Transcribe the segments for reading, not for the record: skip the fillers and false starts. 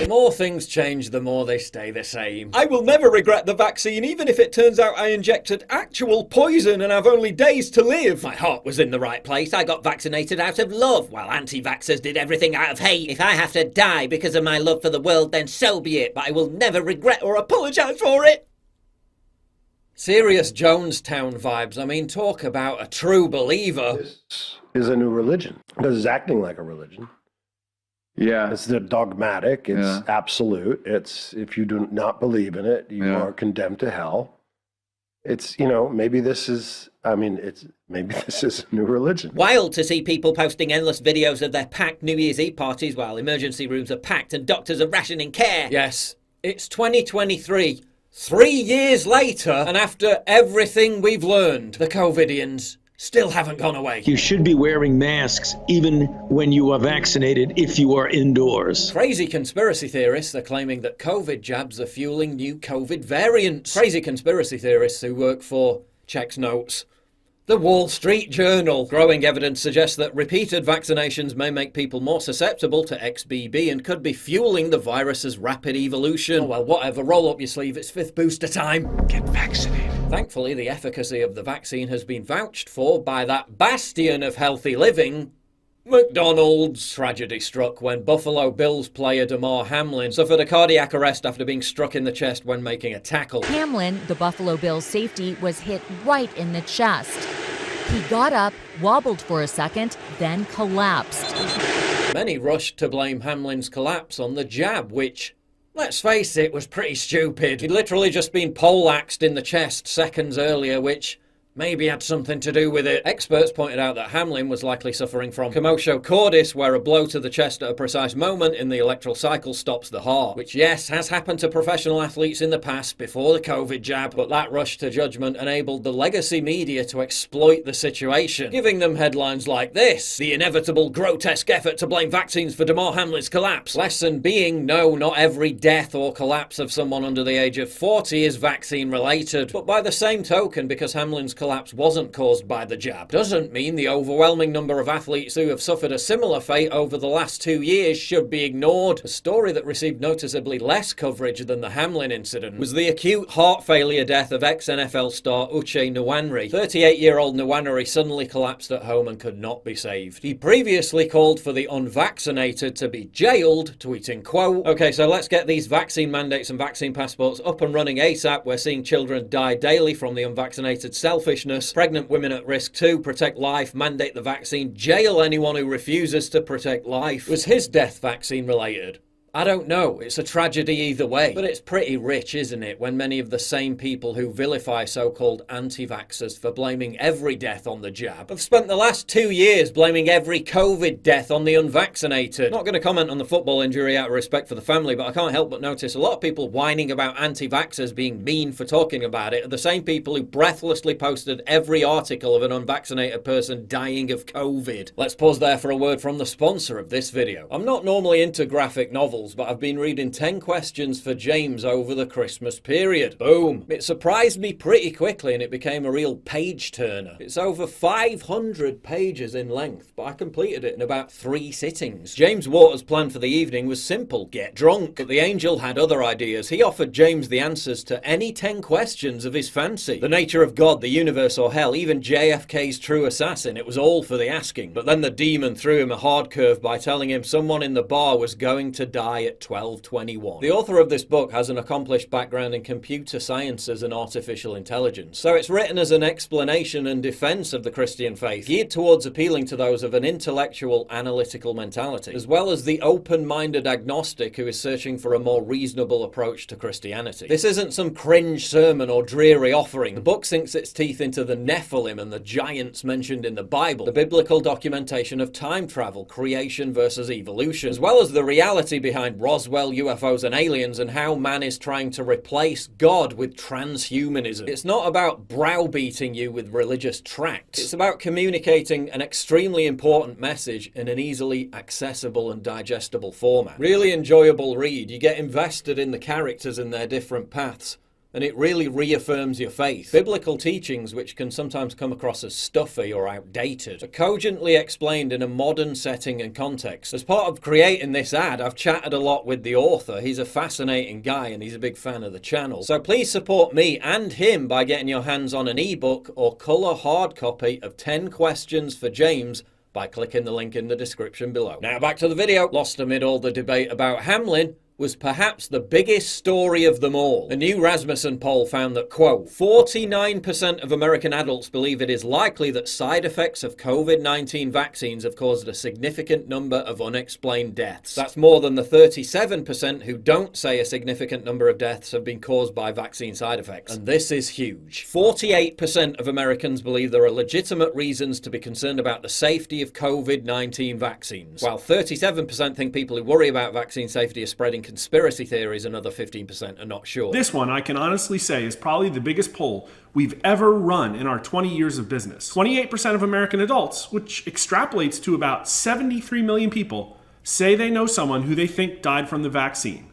The more things change, the more they stay the same. I will never regret the vaccine, even if it turns out I injected actual poison and have only days to live. My heart was in the right place. I got vaccinated out of love, while anti-vaxxers did everything out of hate. If I have to die because of my love for the world, then so be it, but I will never regret or apologise for it. Serious Jonestown vibes. I mean, talk about a true believer. This is a new religion because it's acting like a religion. Yeah. It's dogmatic. It's absolute. It's, if you do not believe in it, you are condemned to hell. It's, you know, maybe this is a new religion. Wild to see people posting endless videos of their packed New Year's Eve parties while emergency rooms are packed and doctors are rationing care. Yes, it's 2023. 3 years later, and after everything we've learned, the COVIDians still haven't gone away. You should be wearing masks even when you are vaccinated if you are indoors. Crazy conspiracy theorists are claiming that COVID jabs are fueling new COVID variants. Crazy conspiracy theorists who work for, checks notes, The Wall Street Journal. Growing evidence suggests that repeated vaccinations may make people more susceptible to XBB and could be fueling the virus's rapid evolution. Oh well, whatever, roll up your sleeve, it's 5th booster time. Get vaccinated. Thankfully, the efficacy of the vaccine has been vouched for by that bastion of healthy living, McDonald's. Tragedy struck when Buffalo Bills player Damar Hamlin suffered a cardiac arrest after being struck in the chest when making a tackle. Hamlin, the Buffalo Bills safety, was hit right in the chest. He got up, wobbled for a second, then collapsed. Many rushed to blame Hamlin's collapse on the jab, which, let's face it, was pretty stupid. He'd literally just been poleaxed in the chest seconds earlier, which maybe had something to do with it. Experts pointed out that Hamlin was likely suffering from commotio cordis, where a blow to the chest at a precise moment in the electoral cycle stops the heart, which, yes, has happened to professional athletes in the past before the COVID jab, but that rush to judgment enabled the legacy media to exploit the situation, giving them headlines like this: the inevitable grotesque effort to blame vaccines for Damar Hamlin's collapse. Lesson being, no, not every death or collapse of someone under the age of 40 is vaccine related. But by the same token, because Hamlin's collapse wasn't caused by the jab, doesn't mean the overwhelming number of athletes who have suffered a similar fate over the last 2 years should be ignored. A story that received noticeably less coverage than the Hamlin incident was the acute heart failure death of ex-NFL star Uche Nwaneri. 38-year-old Nwaneri suddenly collapsed at home and could not be saved. He previously called for the unvaccinated to be jailed, tweeting, quote, "Okay, so let's get these vaccine mandates and vaccine passports up and running ASAP. We're seeing children die daily from the unvaccinated selfishness. Pregnant women at risk too. Protect life. Mandate the vaccine. Jail anyone who refuses to protect life." Was his death vaccine related? I don't know. It's a tragedy either way. But it's pretty rich, isn't it, when many of the same people who vilify so-called anti-vaxxers for blaming every death on the jab have spent the last 2 years blaming every COVID death on the unvaccinated. Not going to comment on the football injury out of respect for the family, but I can't help but notice a lot of people whining about anti-vaxxers being mean for talking about it are the same people who breathlessly posted every article of an unvaccinated person dying of COVID. Let's pause there for a word from the sponsor of this video. I'm not normally into graphic novels, but I've been reading 10 questions for James over the Christmas period. Boom. It surprised me pretty quickly and it became a real page turner. It's over 500 pages in length, but I completed it in about 3 sittings. James Waters' plan for the evening was simple: get drunk. But the angel had other ideas. He offered James the answers to any 10 questions of his fancy. The nature of God, the universe, or hell, even JFK's true assassin, it was all for the asking. But then the demon threw him a hard curve by telling him someone in the bar was going to die at 12:21. The author of this book has an accomplished background in computer sciences and artificial intelligence, so it's written as an explanation and defense of the Christian faith, geared towards appealing to those of an intellectual, analytical mentality, as well as the open-minded agnostic who is searching for a more reasonable approach to Christianity. This isn't some cringe sermon or dreary offering. The book sinks its teeth into the Nephilim and the giants mentioned in the Bible, the biblical documentation of time travel, creation versus evolution, as well as the reality behind Roswell, UFOs and aliens, and how man is trying to replace God with transhumanism. It's not about browbeating you with religious tracts. It's about communicating an extremely important message in an easily accessible and digestible format. Really enjoyable read. You get invested in the characters and their different paths. and it really reaffirms your faith. Biblical teachings, which can sometimes come across as stuffy or outdated, are cogently explained in a modern setting and context. As part of creating this ad, I've chatted a lot with the author. He's a fascinating guy and he's a big fan of the channel. So please support me and him by getting your hands on an ebook or colour hard copy of 10 Questions for James by clicking the link in the description below. Now back to the video. Lost amid all the debate about Hamlin was perhaps the biggest story of them all. A new Rasmussen poll found that, quote, 49% of American adults believe it is likely that side effects of COVID-19 vaccines have caused a significant number of unexplained deaths. That's more than the 37% who don't say a significant number of deaths have been caused by vaccine side effects. And this is huge. 48% of Americans believe there are legitimate reasons to be concerned about the safety of COVID-19 vaccines, while 37% think people who worry about vaccine safety are spreading conspiracy theories. Another 15% are not sure. This one, I can honestly say, is probably the biggest poll we've ever run in our 20 years of business. 28% of American adults, which extrapolates to about 73 million people, say they know someone who they think died from the vaccine.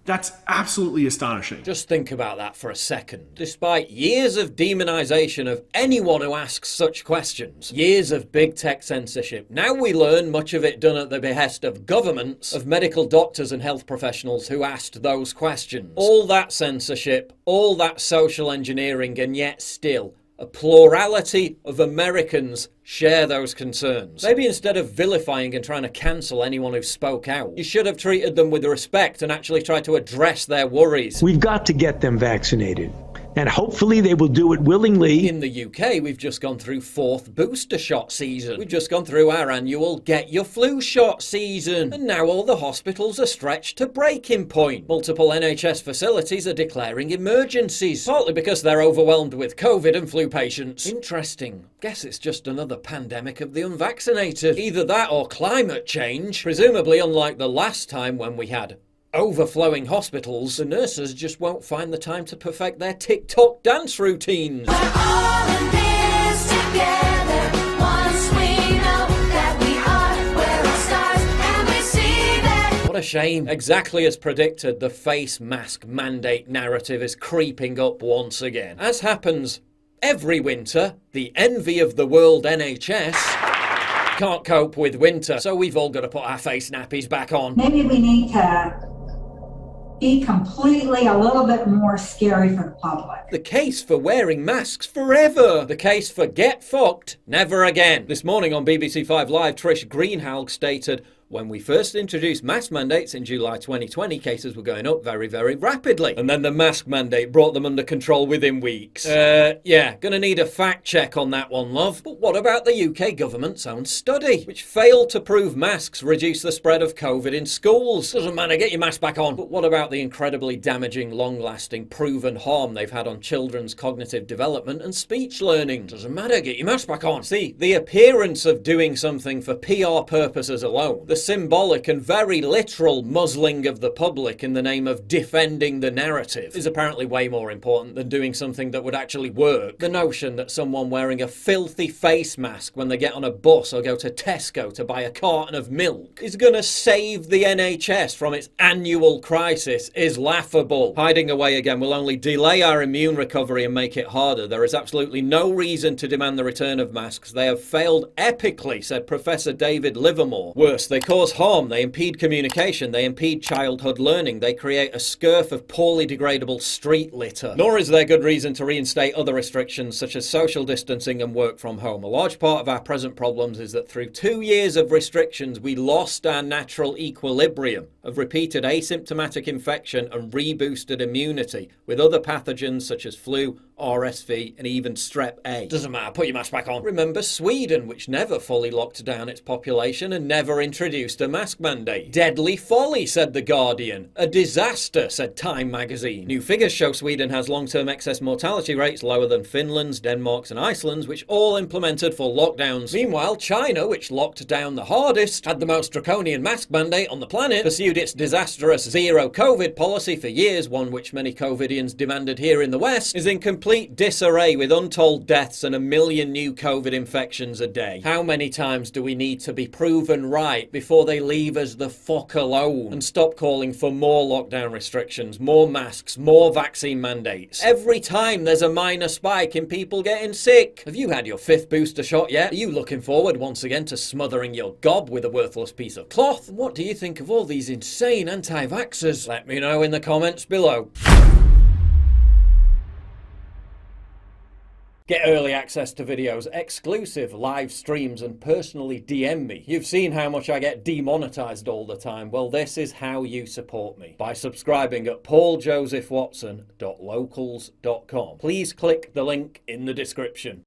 That's absolutely astonishing. Just think about that for a second. Despite years of demonization of anyone who asks such questions, years of big tech censorship, now we learn, much of it done at the behest of governments, of medical doctors and health professionals who asked those questions. All that censorship, all that social engineering, and yet still, a plurality of Americans share those concerns. Maybe instead of vilifying and trying to cancel anyone who spoke out, you should have treated them with respect and actually tried to address their worries. We've got to get them vaccinated, and hopefully they will do it willingly. In the UK, we've just gone through 4th booster shot season. We've just gone through our annual get your flu shot season. And now all the hospitals are stretched to breaking point. Multiple NHS facilities are declaring emergencies, partly because they're overwhelmed with COVID and flu patients. Interesting. Guess it's just another pandemic of the unvaccinated. Either that or climate change. Presumably, unlike the last time when we had overflowing hospitals, the nurses just won't find the time to perfect their TikTok dance routines. We're all in this together. Once we know that we are, we're all stars, and we see that. What a shame. Exactly as predicted, the face mask mandate narrative is creeping up once again. As happens every winter, the envy of the world NHS can't cope with winter, so we've all got to put our face nappies back on. Maybe we need to be completely a little bit more scary for the public. The case for wearing masks forever. The case for get fucked never again. This morning on BBC 5 Live, Trish Greenhalgh stated, when we first introduced mask mandates in July 2020, cases were going up very, very rapidly. And then the mask mandate brought them under control within weeks. Yeah, gonna need a fact check on that one, love. But what about the UK government's own study, which failed to prove masks reduce the spread of COVID in schools? Doesn't matter, get your mask back on. But what about the incredibly damaging, long-lasting, proven harm they've had on children's cognitive development and speech learning? Doesn't matter, get your mask back on. See, the appearance of doing something for PR purposes alone, the symbolic and very literal muzzling of the public in the name of defending the narrative, is apparently way more important than doing something that would actually work. The notion that someone wearing a filthy face mask when they get on a bus or go to Tesco to buy a carton of milk is gonna save the NHS from its annual crisis is laughable. Hiding away again will only delay our immune recovery and make it harder. There is absolutely no reason to demand the return of masks. They have failed epically, said Professor David Livermore. Worse, they cause harm, they impede communication, they impede childhood learning, they create a scurf of poorly degradable street litter. Nor is there good reason to reinstate other restrictions such as social distancing and work from home. A large part of our present problems is that through 2 years of restrictions we lost our natural equilibrium of repeated asymptomatic infection and reboosted immunity with other pathogens such as flu, RSV and even strep A. Doesn't matter, put your mask back on. Remember Sweden, which never fully locked down its population and never introduced a mask mandate. Deadly folly, said The Guardian. A disaster, said Time magazine. New figures show Sweden has long-term excess mortality rates lower than Finland's, Denmark's and Iceland's, which all implemented full lockdowns. Meanwhile, China, which locked down the hardest, had the most draconian mask mandate on the planet, pursued continued its disastrous zero COVID policy for years, one which many COVIDians demanded here in the West, is in complete disarray with untold deaths and 1 million new COVID infections a day. How many times do we need to be proven right before they leave us the fuck alone and stop calling for more lockdown restrictions, more masks, more vaccine mandates? Every time there's a minor spike in people getting sick. Have you had your 5th booster shot yet? Are you looking forward once again to smothering your gob with a worthless piece of cloth? What do you think of all these insane anti-vaxxers? Let me know in the comments below. Get early access to videos, exclusive live streams, and personally DM me. You've seen how much I get demonetized all the time. Well, this is how you support me. By subscribing at pauljosephwatson.locals.com. Please click the link in the description.